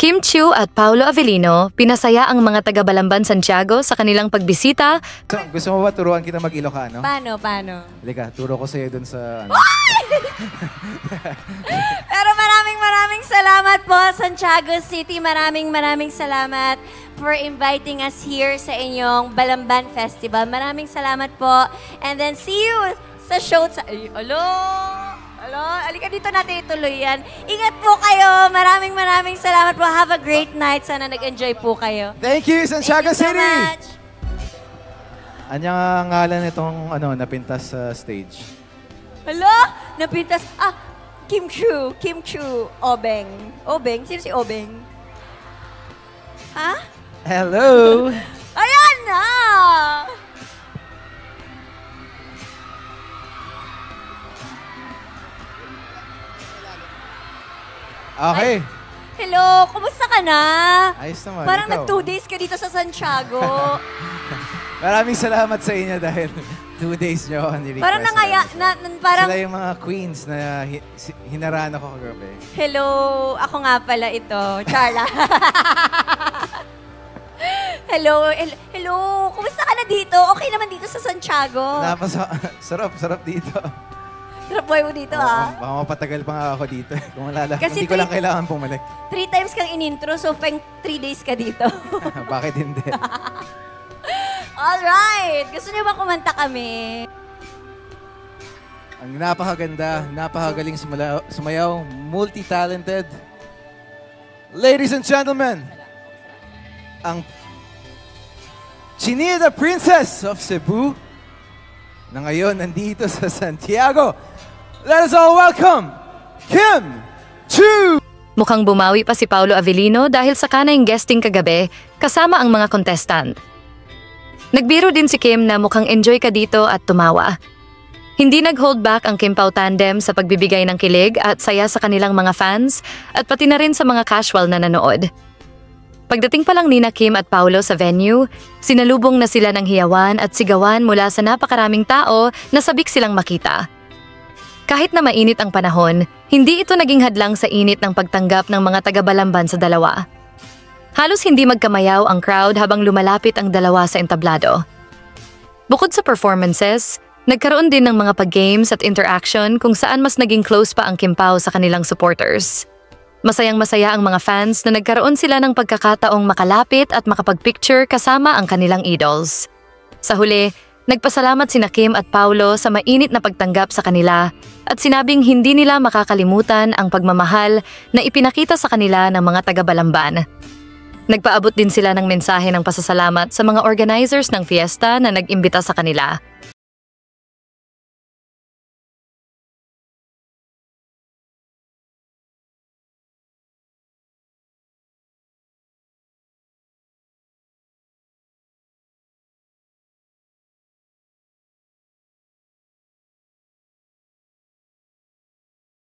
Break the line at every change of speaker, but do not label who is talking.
Kim Chiu at Paolo Avellino, pinasaya ang mga taga-Balamban Santiago sa kanilang pagbisita.
So, gusto mo ba turuan kita mag-Ilocano?
Paano?
Halika, turo ko sa'yo dun sa...
Pero maraming salamat po, Santiago City. Maraming salamat for inviting us here sa inyong Balamban Festival. Maraming salamat po. And then see you sa show. Hello, alika dito natin ituloy yan. Ingat po kayo. Maraming salamat po. Have a great night. Sana nag-enjoy po kayo.
Thank you, Santiago
Thank you so
City!
much.
Anyang ngalan itong napintas sa stage?
Hello? Napintas. Kim Chiu. Obeng. Sino si Obeng? Ha?
Hello!
Ayan na!
Okay.
Hello, kumusta ka na?
Ayos naman.
Parang
ikaw.
nag 2 days ka dito sa Santiago.
Maraming salamat sa inyo dahil 2 days nyo ako nirequest.
Parang nangaya, parang...
Sila yung mga queens na hinaraan ako kagabi.
Hello, ako nga pala ito, Charla. Hello, kumusta ka na dito? Okay naman dito sa Santiago.
Sarap dito.
Sarap buhay mo dito,
Baka mapatagal pa nga ako dito. Kung
Kasi
hindi ko lang kailangan bumalik.
3 times kang in-intro, so pang 3 days ka dito.
Bakit hindi?
Alright! Gusto niyo ba kumanta kami?
Ang napakaganda, napakagaling sumayaw, multi-talented. Ladies and gentlemen, ang Chinita Princess of Cebu na ngayon nandito sa Santiago. Let us all welcome Kim Chiu!
Mukhang bumawi pa si Paolo Avellino dahil sa kanayang guesting kagabi kasama ang mga contestant. Nagbiro din si Kim na mukhang enjoy ka dito at tumawa. Hindi nag-hold back ang Kim Pao tandem sa pagbibigay ng kilig at saya sa kanilang mga fans at pati na rin sa mga casual na nanood. Pagdating pa lang nina Kim at Paolo sa venue, sinalubong na sila ng hiyawan at sigawan mula sa napakaraming tao na sabik silang makita. Kahit na mainit ang panahon, hindi ito naging hadlang sa init ng pagtanggap ng mga taga-Balamban sa dalawa. Halos hindi magkamayaw ang crowd habang lumalapit ang dalawa sa entablado. Bukod sa performances, nagkaroon din ng mga pag-games at interaction kung saan mas naging close pa ang Kim Pao sa kanilang supporters. Masayang-masaya ang mga fans na nagkaroon sila ng pagkakataong makalapit at makapag-picture kasama ang kanilang idols. Sa huli, nagpasalamat sina Kim at Paolo sa mainit na pagtanggap sa kanila at sinabing hindi nila makakalimutan ang pagmamahal na ipinakita sa kanila ng mga taga-Balamban. Nagpaabot din sila ng mensahe ng pasasalamat sa mga organizers ng fiesta na nag-imbita sa kanila.